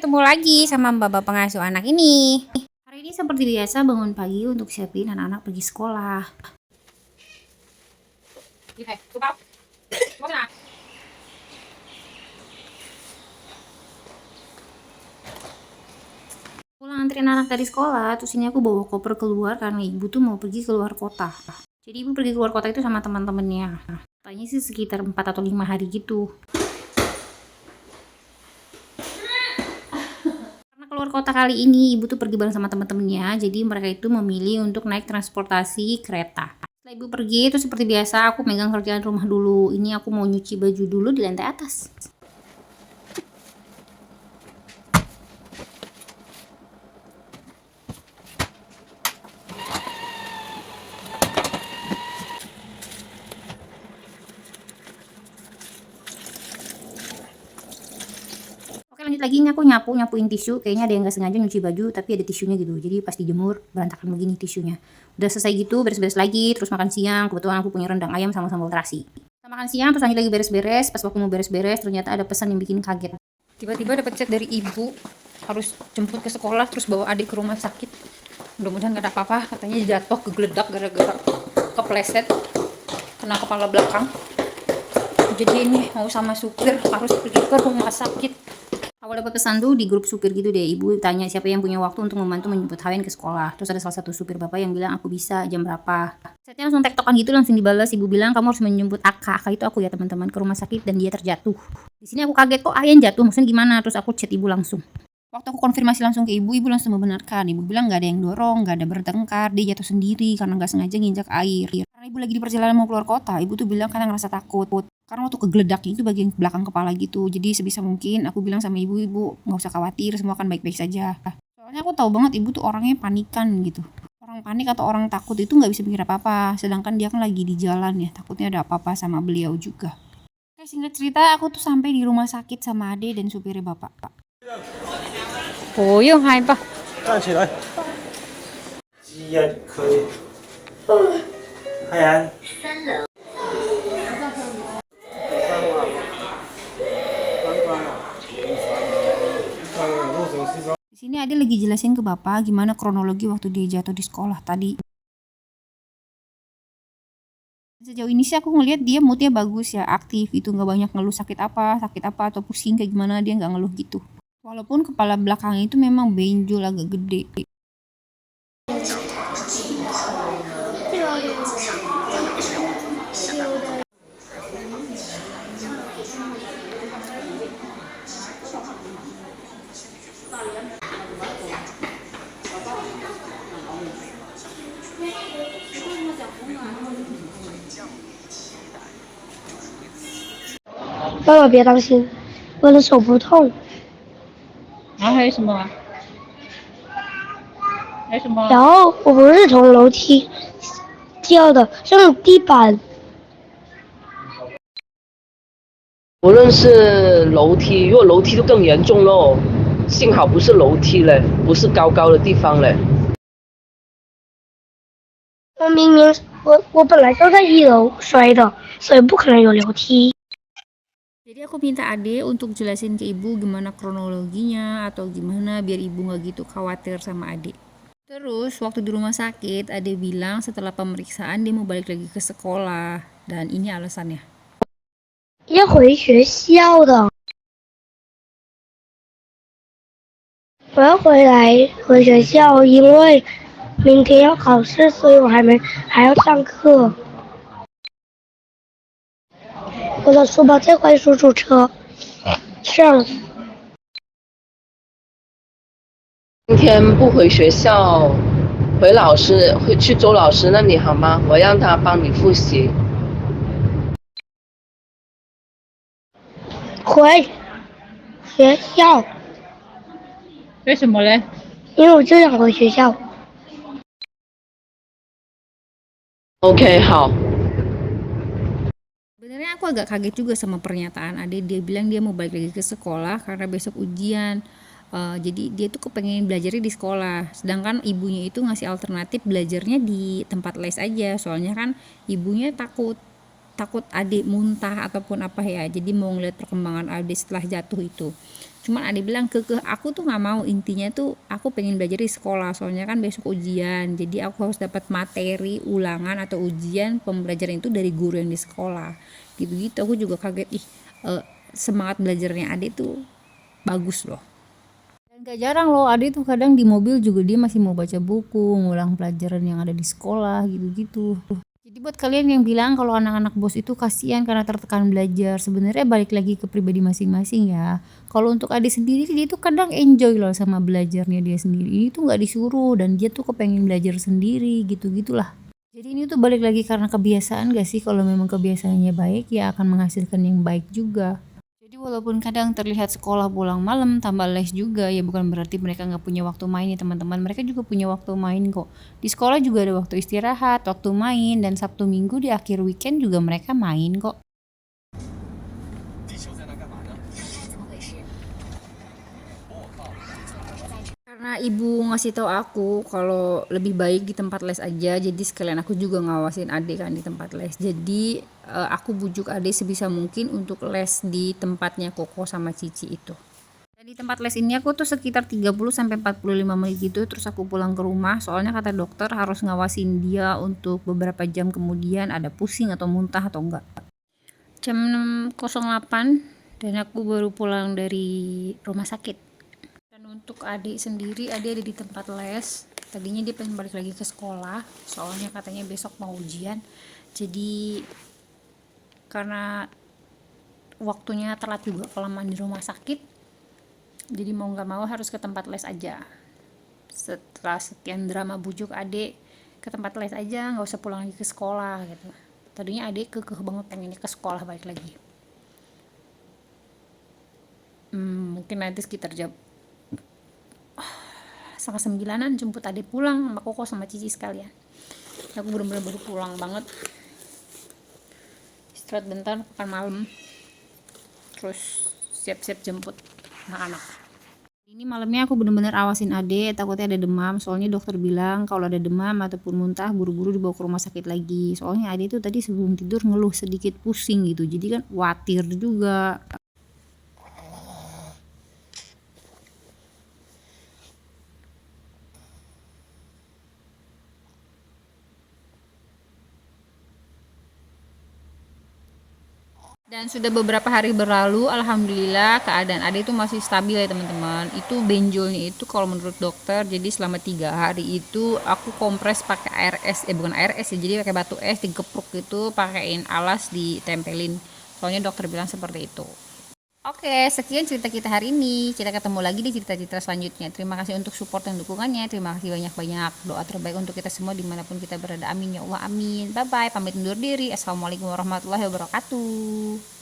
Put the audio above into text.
ketemu lagi sama bapak pengasuh anak ini. Hari ini seperti biasa bangun pagi untuk siapin anak-anak pergi sekolah. Pulang anterin anak dari sekolah, terus ini aku bawa koper keluar karena ibu tuh mau pergi keluar kota. Jadi ibu pergi keluar kota itu sama teman-temannya. Katanya sih sekitar 4 atau 5 hari gitu. Keluar kota kali ini ibu tuh pergi bareng sama teman-temannya, jadi mereka itu memilih untuk naik transportasi kereta. Setelah ibu pergi itu seperti biasa aku megang kerjaan rumah dulu. Ini aku mau nyuci baju dulu di lantai atas. Oke, lanjut lagi, ini aku nyapuin tisu. Kayaknya ada yang gak sengaja nyuci baju tapi ada tisunya gitu, jadi pas dijemur berantakan begini tisunya. Udah selesai gitu, beres-beres lagi, terus makan siang. Kebetulan aku punya rendang ayam sama sambal terasi. Kita makan siang terus lanjut lagi beres-beres. Pas waktu mau beres-beres ternyata ada pesan yang bikin kaget. Tiba-tiba dapat chat dari ibu, harus jemput ke sekolah terus bawa adik ke rumah sakit. Mudah-mudahan gak ada apa-apa. Katanya jatuh kegeledak gara-gara kepleset kena kepala belakang. Jadi ini mau sama supir harus pergi ke rumah sakit. Awal dapat pesan tuh di grup supir gitu deh, ibu tanya siapa yang punya waktu untuk membantu menjemput Hawen ke sekolah. Terus ada salah satu supir bapak yang bilang aku bisa, jam berapa. Chatnya langsung tektokan gitu, langsung dibalas. Ibu bilang kamu harus menjemput Aka itu aku ya teman-teman, ke rumah sakit dan dia terjatuh. Di sini aku kaget, kok Ayan jatuh, maksudnya gimana? Terus aku chat ibu langsung. Waktu aku konfirmasi langsung ke ibu langsung membenarkan. Ibu bilang gak ada yang dorong, gak ada bertengkar, dia jatuh sendiri karena gak sengaja nginjak air. Karena ibu lagi di perjalanan mau keluar kota, ibu tuh bilang karena ngerasa takut. Karena waktu kegeledaknya itu bagian belakang kepala gitu. Jadi sebisa mungkin aku bilang sama ibu gak usah khawatir, semua akan baik-baik saja. Soalnya aku tahu banget ibu tuh orangnya panikan gitu. Orang panik atau orang takut itu gak bisa mikir apa-apa. Sedangkan dia kan lagi di jalan ya, takutnya ada apa-apa sama beliau juga. Oke, singkat cerita aku tuh sampai di rumah sakit sama ade dan supirnya bapak. 不用害怕。站起来。鸡呀，可以。海洋。Di sini Ade lagi jelasin ke bapak gimana kronologi waktu dia jatuh di sekolah tadi. Sejauh ini sih aku ngelihat dia moodnya bagus ya, aktif itu, nggak banyak ngeluh sakit apa atau pusing kayak gimana, dia nggak ngeluh gitu. Walaupun kepala belakangnya itu memang benjol agak gede.妈妈别担心，我的手不痛。然后还有什么？还有什么？然后我不是从楼梯掉的，是用地板。无论是楼梯，如果楼梯就更严重咯。幸好不是楼梯嘞，不是高高的地方嘞。我明明我本来就在1楼摔的，所以不可能有楼梯。 Jadi aku minta Ade untuk jelasin ke ibu gimana kronologinya atau gimana biar ibu gak gitu khawatir sama Ade. Terus waktu di rumah sakit Ade bilang setelah pemeriksaan dia mau balik lagi ke sekolah dan ini alasannya. 要回学校的，我要回学校，因为明天要考试，所以我还要上课。我的书包在坏叔叔车上。今天不回学校，回去周老师那里好吗？我让他帮你复习。回学校。为什么嘞？因为我就想回学校。OK， 好。 Sebenarnya aku agak kaget juga sama pernyataan Ade. Dia bilang dia mau balik lagi ke sekolah karena besok ujian. Jadi dia tuh kepengen belajarnya di sekolah. Sedangkan ibunya itu ngasih alternatif belajarnya di tempat les aja. Soalnya kan ibunya takut Ade muntah ataupun apa ya. Jadi mau ngeliat perkembangan Ade setelah jatuh itu. Cuman Ade bilang kekeh aku tuh nggak mau, intinya tuh aku pengen belajar di sekolah soalnya kan besok ujian, jadi aku harus dapat materi ulangan atau ujian pembelajaran itu dari guru yang di sekolah gitu-gitu. Aku juga kaget, semangat belajarnya Ade tuh bagus loh. Dan gak jarang loh Ade tuh kadang di mobil juga dia masih mau baca buku, ngulang pelajaran yang ada di sekolah gitu-gitu. Jadi buat kalian yang bilang kalau anak-anak bos itu kasihan karena tertekan belajar, sebenarnya balik lagi ke pribadi masing-masing ya. Kalau untuk Ade sendiri dia tuh kadang enjoy loh sama belajarnya dia sendiri. Ini tuh nggak disuruh dan dia tuh kepengen belajar sendiri gitu-gitulah. Jadi ini tuh balik lagi karena kebiasaan gak sih, kalau memang kebiasaannya baik ya akan menghasilkan yang baik juga. Jadi walaupun kadang terlihat sekolah pulang malam tambah les juga, ya bukan berarti mereka nggak punya waktu main ya teman-teman. Mereka juga punya waktu main kok. Di sekolah juga ada waktu istirahat, waktu main, dan Sabtu Minggu di akhir weekend juga mereka main kok. Karena ibu ngasih tahu aku kalau lebih baik di tempat les aja, jadi sekalian aku juga ngawasin adik kan di tempat les. Jadi aku bujuk adik sebisa mungkin untuk les di tempatnya Koko sama Cici itu. Dan di tempat les ini aku tuh sekitar 30-45 menit gitu, terus aku pulang ke rumah. Soalnya kata dokter harus ngawasin dia untuk beberapa jam kemudian ada pusing atau muntah atau enggak. Jam 6.08 dan aku baru pulang dari rumah sakit. Untuk adik sendiri, adik ada di tempat les. Tadinya dia pengen balik lagi ke sekolah, soalnya katanya besok mau ujian. Jadi karena waktunya telat juga kelamaan di rumah sakit, jadi mau nggak mau harus ke tempat les aja. Setelah sekian drama bujuk adik ke tempat les aja, nggak usah pulang lagi ke sekolah gitu. Tadinya adik kekeh banget pengennya ke sekolah balik lagi. Mungkin nanti sekitar jam 8:30 jemput adik pulang sama Koko sama Cici sekalian. Aku bener-bener baru pulang banget, istirahat bentar, makan malam, terus siap-siap jemput anak-anak. Ini malamnya aku bener-bener awasin adik, takutnya ada demam. Soalnya dokter bilang kalau ada demam ataupun muntah buru-buru dibawa ke rumah sakit lagi. Soalnya adik tuh tadi sebelum tidur ngeluh sedikit pusing gitu, jadi kan khawatir juga. Dan sudah beberapa hari berlalu, alhamdulillah keadaan Ade itu masih stabil ya teman-teman. Itu benjolnya itu kalau menurut dokter, jadi selama 3 hari itu aku kompres pakai air es, bukan air es ya, jadi pakai batu es digepruk gitu, pakaiin alas ditempelin. Soalnya dokter bilang seperti itu. Oke, sekian cerita kita hari ini. Kita ketemu lagi di cerita-cerita selanjutnya. Terima kasih untuk support dan dukungannya. Terima kasih banyak-banyak. Doa terbaik untuk kita semua dimanapun kita berada. Amin ya Allah, amin. Bye-bye. Pamit undur diri. Assalamualaikum warahmatullahi wabarakatuh.